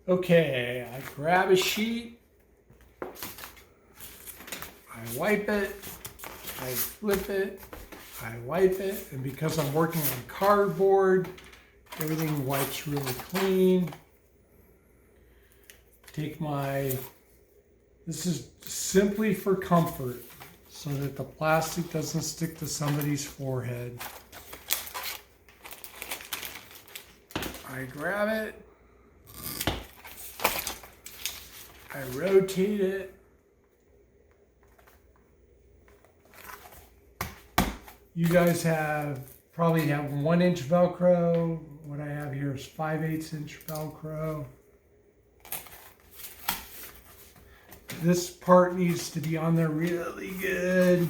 Okay, I grab a sheet, I wipe it, I flip it, I wipe it, and because I'm working on cardboard, everything wipes really clean. This is simply for comfort, so that the plastic doesn't stick to somebody's forehead. I grab it, I rotate it, you guys probably have 1-inch Velcro. What I have here is 5/8 inch Velcro. This part needs to be on there really good.